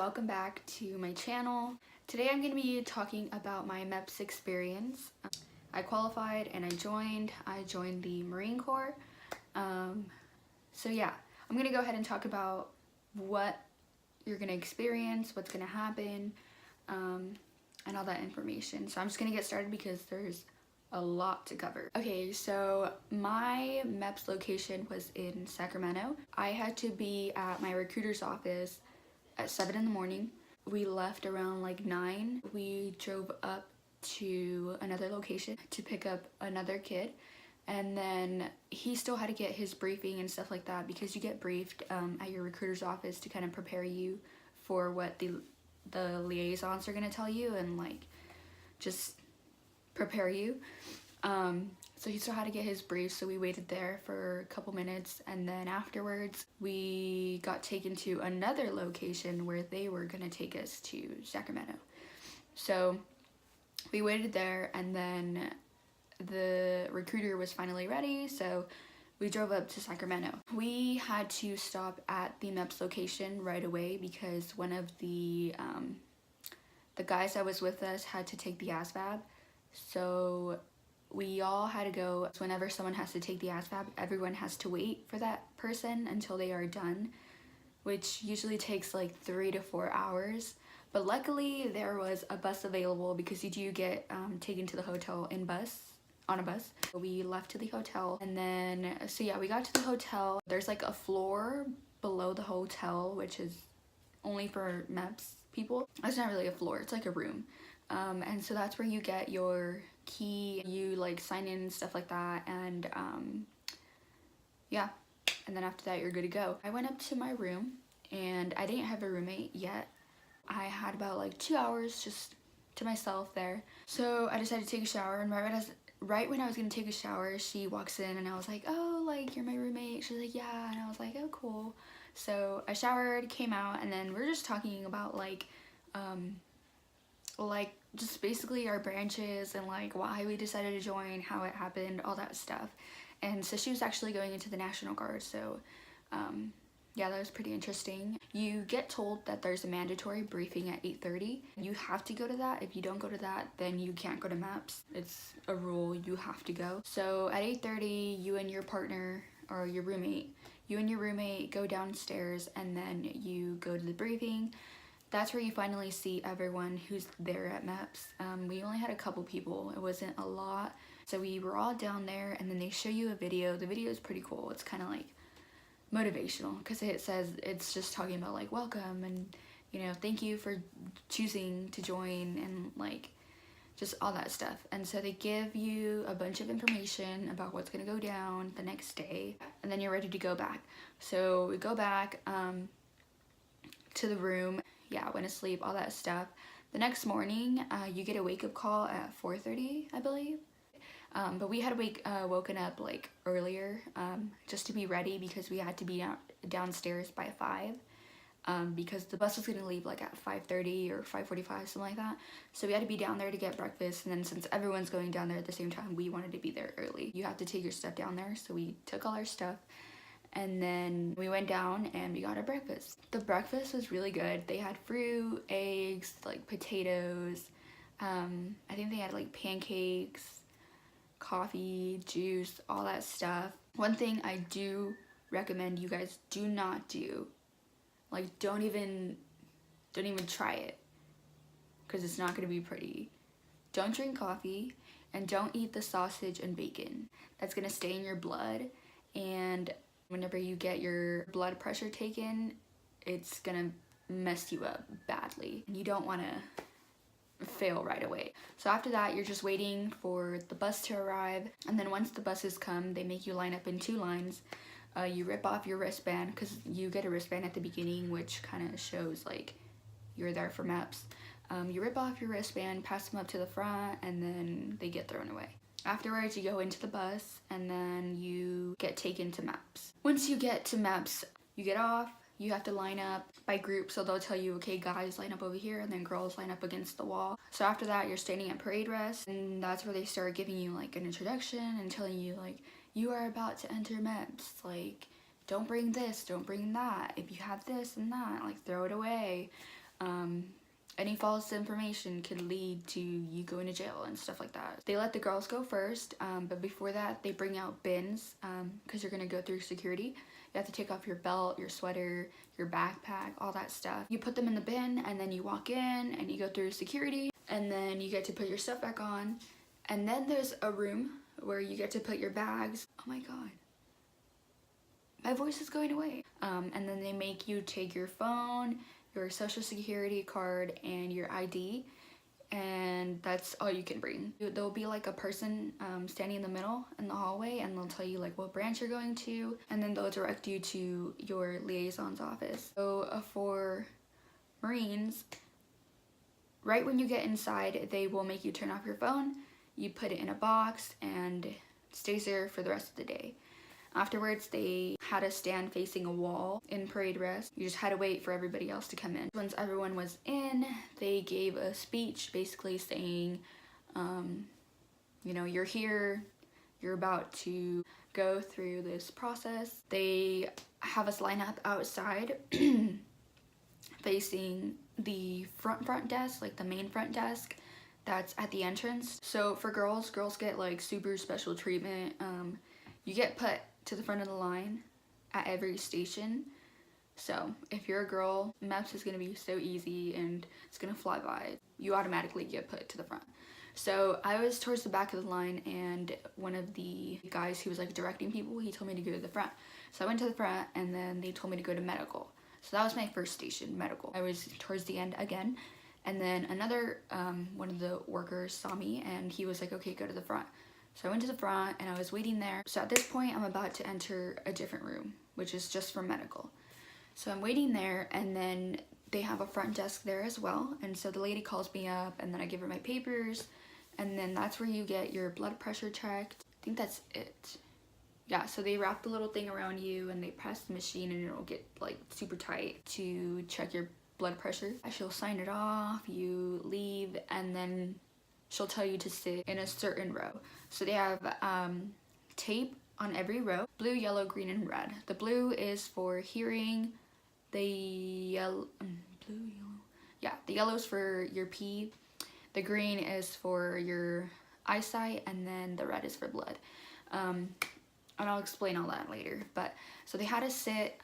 welcome back to my channel. Today I'm going to be talking about my MEPS experience. I qualified and I joined the Marine Corps. So yeah, I'm going to go ahead and talk about what you're going to experience, what's going to happen, and all that information. So I'm just going to get started because there's a lot to cover. Okay, so my MEPS location was in Sacramento. I had to be at my recruiter's office at 7 in the morning. We left around like 9. We drove up to another location to pick up another kid, and then he still had to get his briefing and stuff like that because you get briefed at your recruiter's office to kind of prepare you for what the liaisons are going to tell you and like just prepare you. So he still had to get his brief, so we waited there for a couple minutes, and then afterwards we got taken to another location where they were gonna take us to Sacramento. So we waited there, and then the recruiter was finally ready, so we drove up to Sacramento. We had to stop at the MEPS location right away because one of the guys that was with us had to take the ASVAB. So we all had to go. Whenever someone has to take the ASVAB, everyone has to wait for that person until they are done, which usually takes like 3 to 4 hours. But luckily there was a bus available because you do get taken to the hotel on a bus. We left to the hotel, and then so yeah, we got to the hotel. There's like a floor below the hotel which is only for MEPS people. It's not really a floor, it's like a room. And so that's where you get your key, you like sign in and stuff like that, and yeah, and then after that you're good to go. I went up to my room and I didn't have a roommate yet. I had about like 2 hours just to myself there. So I decided to take a shower, and right when I was gonna take a shower, she walks in and I was like, oh, like, you're my roommate? She's like, yeah. And I was like, oh, cool. So I showered, came out, and then we're just talking about like just basically our branches and like why we decided to join, how it happened, all that stuff. And so she was actually going into the National Guard, so yeah, that was pretty interesting. You get told that there's a mandatory briefing at 8:30. You have to go to that. If you don't go to that, then you can't go to MEPS. It's a rule, you have to go. So at 8:30, you and your partner or your roommate, go downstairs, and then you go to the briefing. That's where you finally see everyone who's there at MEPS. We only had a couple people, it wasn't a lot. So we were all down there, and then they show you a video. The video is pretty cool. It's kind of like motivational because it says, it's just talking about like welcome and, you know, thank you for choosing to join and like just all that stuff. And so they give you a bunch of information about what's gonna go down the next day, and then you're ready to go back. So we go back to the room. Yeah, went to sleep, all that stuff. The next morning, you get a wake-up call at 4:30, I believe. But we had woken up like earlier just to be ready because we had to be downstairs by 5 because the bus was gonna leave like at 5:30 or 5:45, something like that. So we had to be down there to get breakfast, and then since everyone's going down there at the same time, we wanted to be there early. You have to take your stuff down there, so we took all our stuff. And then we went down and we got our breakfast. The breakfast was really good. They had fruit, eggs, like potatoes. I think they had like pancakes, coffee, juice, all that stuff. One thing I do recommend you guys do not do, like don't even try it, because it's not gonna be pretty. Don't drink coffee, and don't eat the sausage and bacon. That's gonna stay in your blood, and whenever you get your blood pressure taken, it's gonna mess you up badly. You don't wanna fail right away. So after that, you're just waiting for the bus to arrive, and then once the buses come, they make you line up in 2 lines. You rip off your wristband, because you get a wristband at the beginning, which kind of shows like you're there for MEPS. You rip off your wristband, pass them up to the front, and then they get thrown away. Afterwards, you go into the bus, and then you get taken to MEPS. Once you get to MEPS, you get off, you have to line up by group, so they'll tell you, okay, guys line up over here, and then girls line up against the wall. So after that, you're standing at parade rest, and that's where they start giving you like an introduction and telling you like, you are about to enter MEPS, like, don't bring this, don't bring that, if you have this and that, like, throw it away. Any false information could lead to you going to jail and stuff like that. They let the girls go first, but before that they bring out bins because you're gonna go through security. You have to take off your belt, your sweater, your backpack, all that stuff. You put them in the bin and then you walk in and you go through security and then you get to put your stuff back on. And then there's a room where you get to put your bags. Oh my god. My voice is going away. And then they make you take your phone, your social security card, and your ID, and that's all you can bring. There'll be like a person standing in the middle in the hallway, and they'll tell you like what branch you're going to, and then they'll direct you to your liaison's office. So for Marines, right when you get inside, they will make you turn off your phone, you put it in a box, and it stays there for the rest of the day. Afterwards, they had us stand facing a wall in parade rest. You just had to wait for everybody else to come in. Once everyone was in, they gave a speech basically saying, you know, you're here, you're about to go through this process. They have us line up outside facing the front desk, like the main front desk that's at the entrance. So for girls get like super special treatment. You get put to the front of the line at every station. So if you're a girl, MEPS is gonna be so easy and it's gonna fly by. You automatically get put to the front. So I was towards the back of the line, and one of the guys who was like directing people, he told me to go to the front. So I went to the front, and then they told me to go to medical. So that was my first station, medical. I was towards the end again, and then another one of the workers saw me and he was like, okay, go to the front. So I went to the front and I was waiting there. So at this point, I'm about to enter a different room, which is just for medical. So I'm waiting there, and then they have a front desk there as well. And so the lady calls me up, and then I give her my papers, and then that's where you get your blood pressure checked. I think that's it. Yeah, so they wrap the little thing around you and they press the machine, and it'll get like super tight to check your blood pressure. She'll sign it off, you leave, and then she'll tell you to sit in a certain row. So they have tape on every row, blue, yellow, green, and red. The blue is for hearing, the yellow, the yellow is for your pee, the green is for your eyesight, and then the red is for blood. And I'll explain all that later. But so they had us sit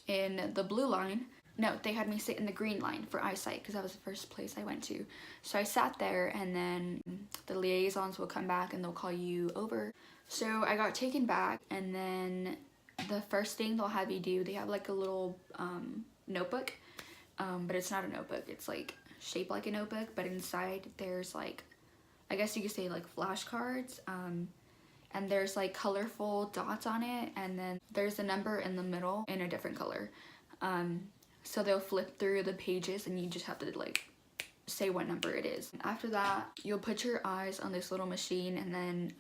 in the blue line. No, they had me sit in the green line for eyesight because that was the first place I went to. So I sat there, and then the liaisons will come back and they'll call you over. So I got taken back, and then the first thing they'll have you do, they have like a little notebook, but it's not a notebook. It's like shaped like a notebook, but inside there's like, I guess you could say like flashcards, and there's like colorful dots on it, and then there's a number in the middle in a different color. So they'll flip through the pages, and you just have to like say what number it is. After that, you'll put your eyes on this little machine, and then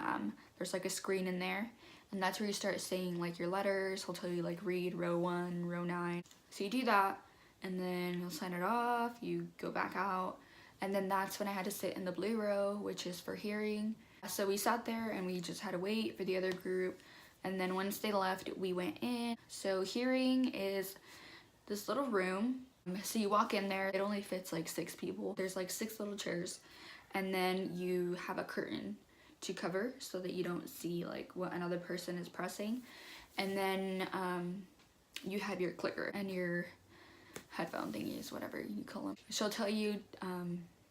there's like a screen in there, and that's where you start saying like your letters. He'll tell you like read row 1, row 9. So you do that, and then he'll sign it off, you go back out, and then that's when I had to sit in the blue row, which is for hearing. So we sat there and we just had to wait for the other group, and then once they left, we went in. So hearing is this little room. So you walk in there, it only fits like 6 people. There's like 6 little chairs, and then you have a curtain to cover so that you don't see like what another person is pressing. And then you have your clicker and your headphone thingies, whatever you call them. She'll tell you,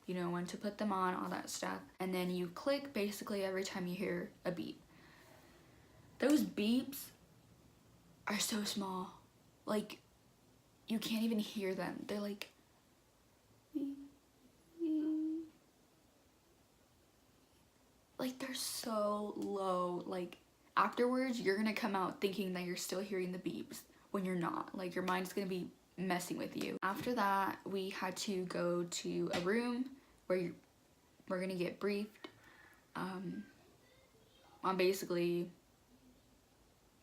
you know, when to put them on, all that stuff. And then you click basically every time you hear a beep. Those beeps are so small. Like, you can't even hear them. They're like, they're so low. Like, afterwards, you're gonna come out thinking that you're still hearing the beeps when you're not. Like, your mind's gonna be messing with you. After that, we had to go to a room where we're gonna get briefed on basically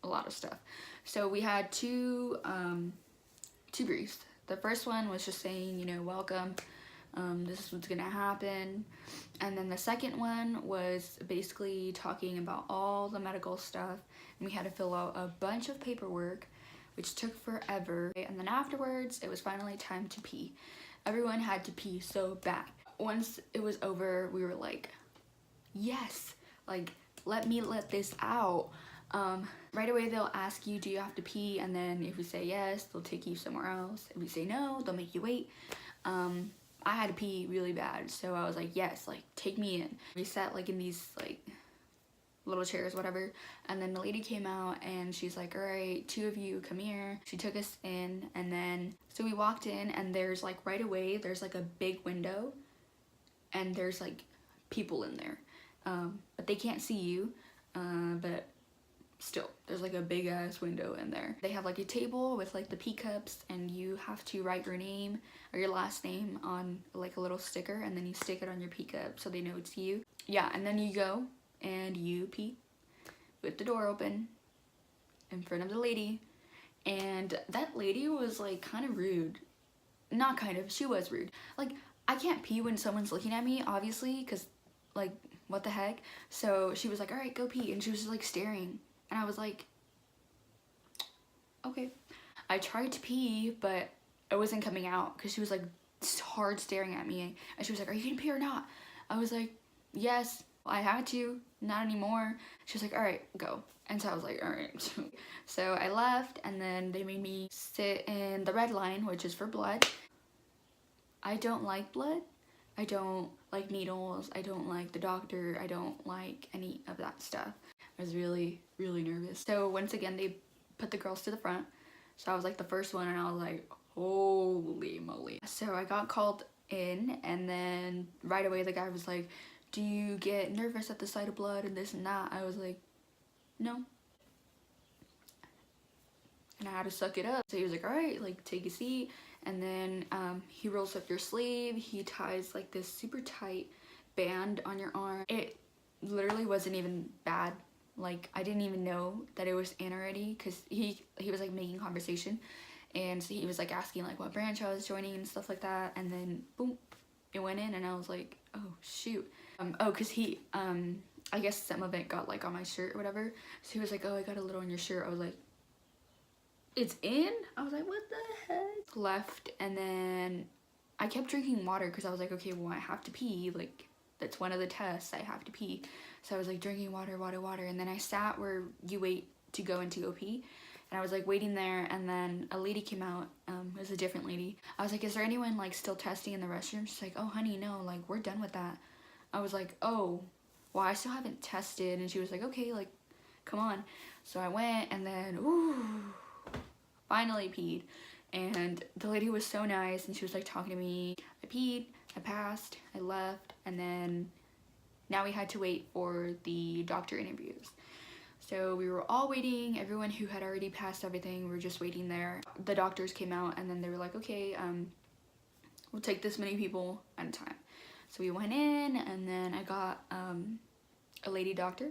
a lot of stuff. So we had two briefs. The first one was just saying, you know, welcome, this is what's gonna happen. And then the second one was basically talking about all the medical stuff, and we had to fill out a bunch of paperwork which took forever. And then afterwards, it was finally time to pee. Everyone had to pee so bad. Once it was over, we were like, yes, like, let me let this out. Right away they'll ask you, do you have to pee? And then if you say yes, they'll take you somewhere else. If you say no, they'll make you wait. I had to pee really bad, so I was like, yes, like, take me in. We sat like in these like little chairs, whatever, and then the lady came out and she's like, all right, 2 of you come here. She took us in, and then so we walked in, and there's like right away there's like a big window, and there's like people in there, but they can't see you, but still there's like a big ass window in there. They have like a table with like the pee cups, and you have to write your name or your last name on like a little sticker, and then you stick it on your pee cup so they know it's you. Yeah, and then you go and you pee with the door open in front of the lady. And that lady was like kind of rude. Not kind of, she was rude. Like, I can't pee when someone's looking at me, obviously, because like, what the heck. So she was like, all right, go pee, and she was just like staring, and I was like, okay. I tried to pee, but it wasn't coming out because she was like hard staring at me, and she was like, are you gonna pee or not? I was like, yes, I had to, not anymore. She was like, all right, go. And so I was like, all right. So I left, and then they made me sit in the red line, which is for blood. I don't like blood. I don't like needles. I don't like the doctor. I don't like any of that stuff. I was really, really nervous. So once again, they put the girls to the front. So I was like the first one, and I was like, holy moly. So I got called in, and then right away the guy was like, do you get nervous at the sight of blood and this and that? I was like, no. And I had to suck it up. So he was like, all right, like, take a seat. And then he rolls up your sleeve. He ties like this super tight band on your arm. It literally wasn't even bad. Like, I didn't even know that it was in already, because he was like making conversation, and so he was like asking like what branch I was joining and stuff like that, and then boom, it went in, and I was like, oh shoot. Oh, because he I guess some of it got like on my shirt or whatever, so he was like, oh, I got a little on your shirt. I was like, it's in? I was like, what the heck? Left, and then I kept drinking water because I was like, okay, well, I have to pee, like, that's one of the tests, I have to pee. So I was like drinking water, and then I sat where you wait to go pee, and I was like waiting there, and then a lady came out. It was a different lady. I was like, is there anyone like still testing in the restroom? She's like, oh honey, no, like, we're done with that. I was like, oh, well, I still haven't tested. And she was like, okay, like, come on. So I went, and then ooh, finally peed, and the lady was so nice, and she was like talking to me. I peed, I passed, I left, and then now we had to wait for the doctor interviews. So we were all waiting. Everyone who had already passed everything, we were just waiting there. The doctors came out, and then they were like, okay, we'll take this many people at a time. So we went in, and then I got a lady doctor,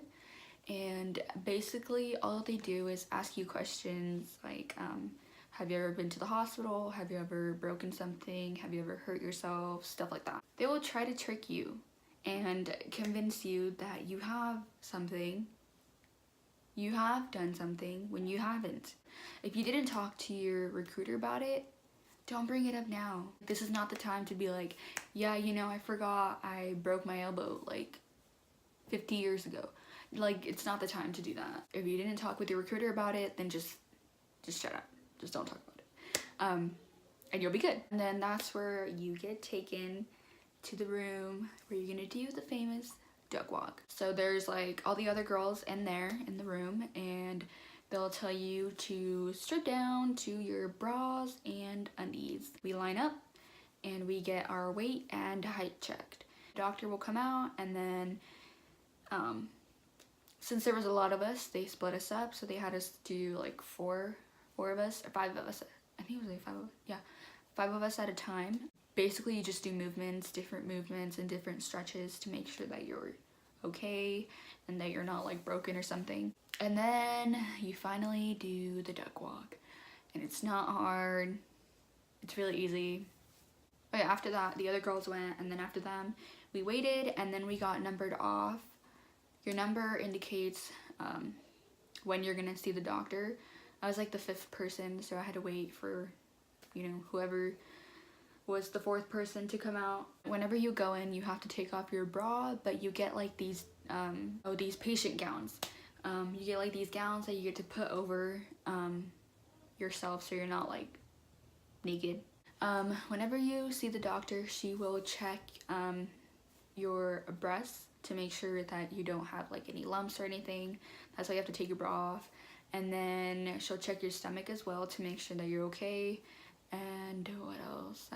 and basically all they do is ask you questions like, have you ever been to the hospital? Have you ever broken something? Have you ever hurt yourself? Stuff like that. They will try to trick you and convince you that you have something, you have done something when you haven't. If you didn't talk to your recruiter about it, don't bring it up now. This is not the time to be like, yeah, you know, I forgot I broke my elbow like 50 years ago. Like, it's not the time to do that. If you didn't talk with your recruiter about it, then just shut up. Just don't talk about it. And you'll be good. And then that's where you get taken to the room where you're gonna do the famous duck walk. So there's like all the other girls in there in the room, and they'll tell you to strip down to your bras and undies. We line up and we get our weight and height checked. The doctor will come out, and then since there was a lot of us, they split us up, so they had us do like four of us, or 5 of us. I think it was like 5 of us. Yeah, 5 of us at a time. Basically, you just do different movements and different stretches to make sure that you're okay and that you're not like broken or something. And then you finally do the duck walk, and it's not hard. It's really easy. But after that, the other girls went, and then after them, we waited, and then we got numbered off. Your number indicates when you're gonna see the doctor. I was like the 5th person, so I had to wait for, you know, whoever was the 4th person to come out. Whenever you go in, you have to take off your bra, but you get like these these patient gowns. You get like these gowns that you get to put over yourself, so you're not like naked. Whenever you see the doctor, she will check your breasts to make sure that you don't have like any lumps or anything. That's why you have to take your bra off. And then she'll check your stomach as well to make sure that you're okay. And what else?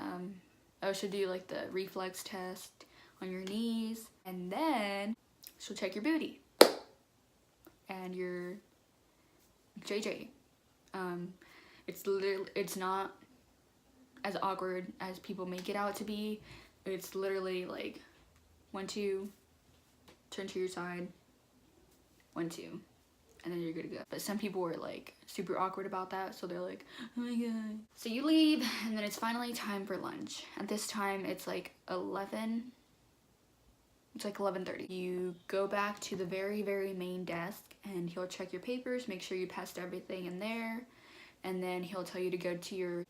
Oh, she'll do like the reflex test on your knees. And then she'll check your booty and your JJ. It's not as awkward as people make it out to be. It's literally like 1, 2, turn to your side, 1, 2, and then you're good to go. But some people were like super awkward about that, so they're like, oh my god. So you leave, and then it's finally time for lunch. At this time, it's like 11. It's like 11:30. You go back to the very, very main desk, and he'll check your papers, make sure you passed everything in there, and then he'll tell you to go to your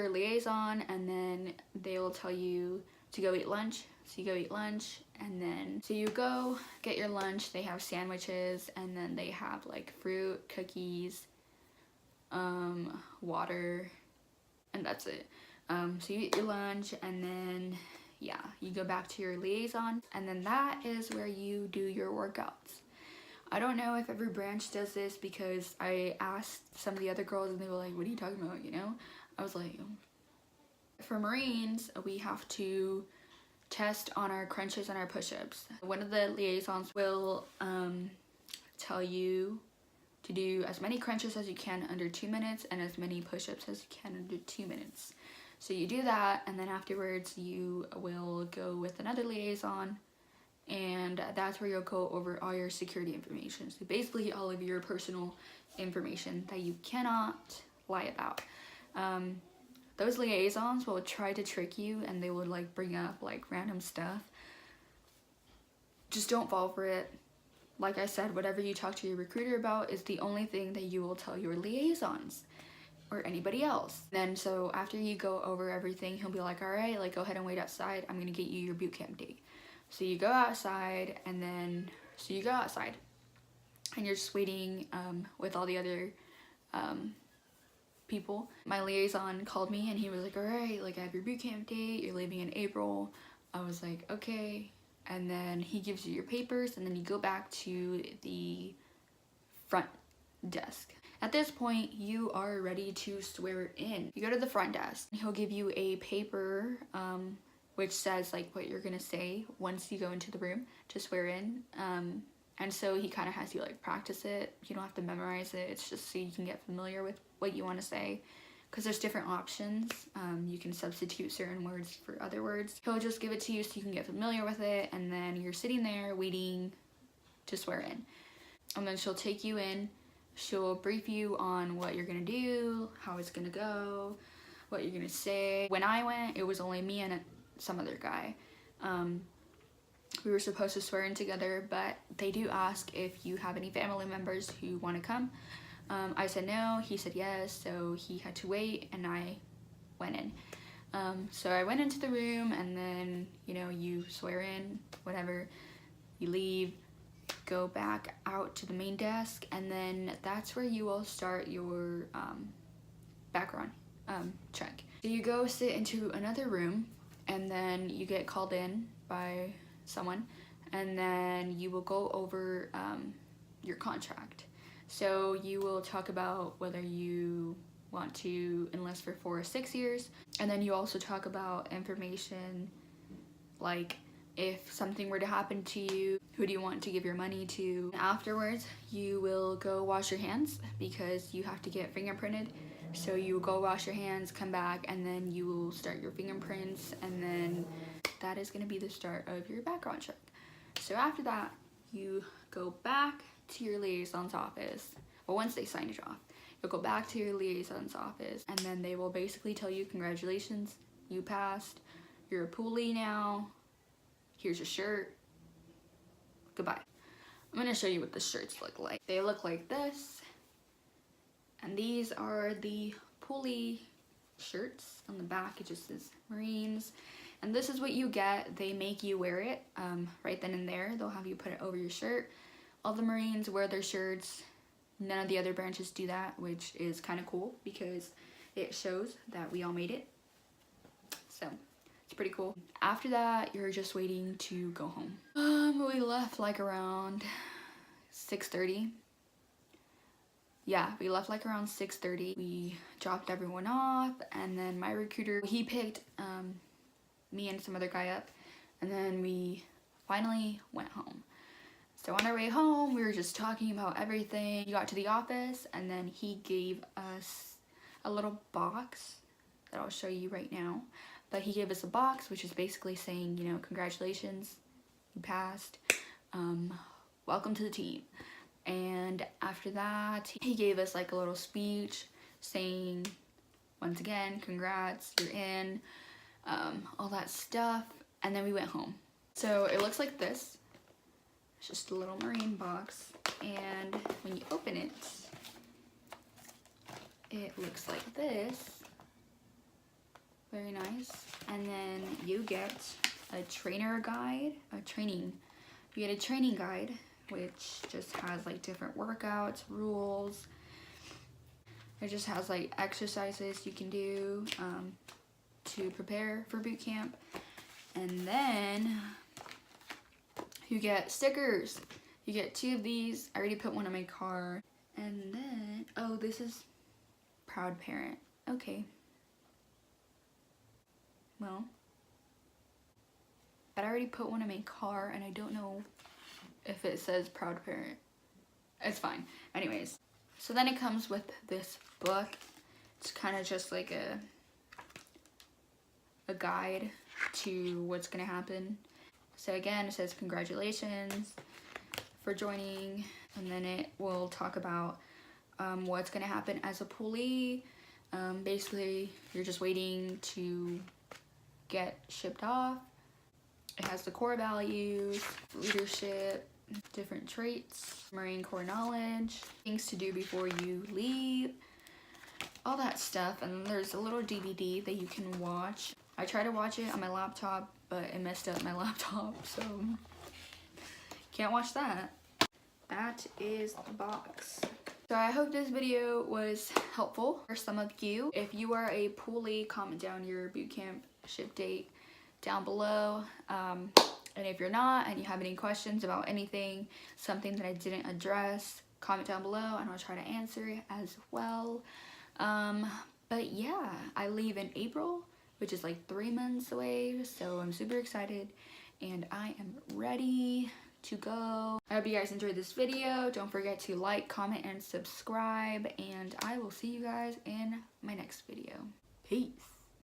liaison, and then they will tell you to go eat lunch. So you go eat lunch, and then so you go get your lunch. They have sandwiches, and then they have like fruit, cookies, water, and that's it. So you eat your lunch, and then yeah, you go back to your liaison, and then that is where you do your workouts. I don't know if every branch does this, because I asked some of the other girls and they were like, what are you talking about, you know? I was like, for Marines, we have to test on our crunches and our push-ups. One of the liaisons will tell you to do as many crunches as you can under 2 minutes and as many push-ups as you can under 2 minutes. So you do that, and then afterwards you will go with another liaison, and that's where you'll go over all your security information. So basically all of your personal information that you cannot lie about. Those liaisons will try to trick you, and they will like bring up like random stuff. Just don't fall for it. Like I said, whatever you talk to your recruiter about is the only thing that you will tell your liaisons or anybody else. Then so after you go over everything, he'll be like, all right, like go ahead and wait outside. I'm gonna get you your boot camp date. So you go outside, and then so you go outside, and you're just waiting with all the other people. My liaison called me, and he was like, all right, like I have your boot camp date, you're leaving in April. I was like, okay. And then he gives you your papers, and then you go back to the front desk. At this point, you are ready to swear in. You go to the front desk. He'll give you a paper which says like what you're gonna say once you go into the room to swear in. And so he kind of has you like practice it. You don't have to memorize it. It's just so you can get familiar with what you want to say, because there's different options. You can substitute certain words for other words. He'll just give it to you so you can get familiar with it, and then you're sitting there waiting to swear in. And then she'll take you in. She'll brief you on what you're gonna do, how it's gonna go, what you're gonna say. When I went, it was only me and some other guy. We were supposed to swear in together, but they do ask if you have any family members who want to come. I said no, he said yes, so he had to wait, and I went in. So I went into the room, and then, you know, you swear in, whatever, you leave, go back out to the main desk, and then that's where you will start your background check. So you go sit into another room, and then you get called in by someone, and then you will go over your contract. So you will talk about whether you want to enlist for 4 or 6 years, and then you also talk about information like if something were to happen to you, who do you want to give your money to? Afterwards, you will go wash your hands, because you have to get fingerprinted. So you will go wash your hands, come back, and then you will start your fingerprints, and then that is going to be the start of your background check. So after that, you go back to your liaison's office. Well, once they sign it off, you'll go back to your liaison's office, and then they will basically tell you, congratulations, you passed, you're a poolee now, here's your shirt, goodbye. I'm gonna show you what the shirts look like. They look like this, and these are the pulley shirts. On the back it just says Marines, and this is what you get. They make you wear it right then and there. They'll have you put it over your shirt. All the Marines wear their shirts. None of the other branches do that, which is kind of cool because it shows that we all made it. So it's pretty cool. After that, you're just waiting to go home. We left like around 6:30. Yeah, we left like around 6:30. We dropped everyone off, and then my recruiter, he picked me and some other guy up, and then we finally went home. So on our way home, we were just talking about everything. We got to the office, and then he gave us a little box that I'll show you right now. But he gave us a box, which is basically saying, you know, congratulations, you passed. Welcome to the team. And after that, he gave us like a little speech saying, once again, congrats, you're in, all that stuff. And then we went home. So it looks like this. It's just a little Marine box, and when you open it, it looks like this. Very nice. And then you get a trainer guide, you get a training guide, which just has like different workouts, rules. It just has like exercises you can do to prepare for boot camp. And then you get stickers. You get 2 of these. I already put one in my car. And then, oh, this is proud parent. Okay. Well, but I already put one in my car, and I don't know if it says proud parent. It's fine. Anyways, so then it comes with this book. It's kind of just like a guide to what's gonna happen. So again, it says congratulations for joining, and then it will talk about what's gonna happen as a pulley. Basically, you're just waiting to get shipped off. It has the core values, leadership, different traits, Marine Corps knowledge, things to do before you leave, all that stuff. And there's a little DVD that you can watch. I tried to watch it on my laptop, but it messed up my laptop, so can't watch that. That is the box. So I hope this video was helpful for some of you. If you are a pulley, comment down your boot camp ship date down below. And if you're not, and you have any questions about anything, something that I didn't address, comment down below and I'll try to answer it as well. But yeah, I leave in April, which is like 3 months away, so I'm super excited and I am ready to go. I hope you guys enjoyed this video. Don't forget to like, comment, and subscribe, and I will see you guys in my next video. Peace.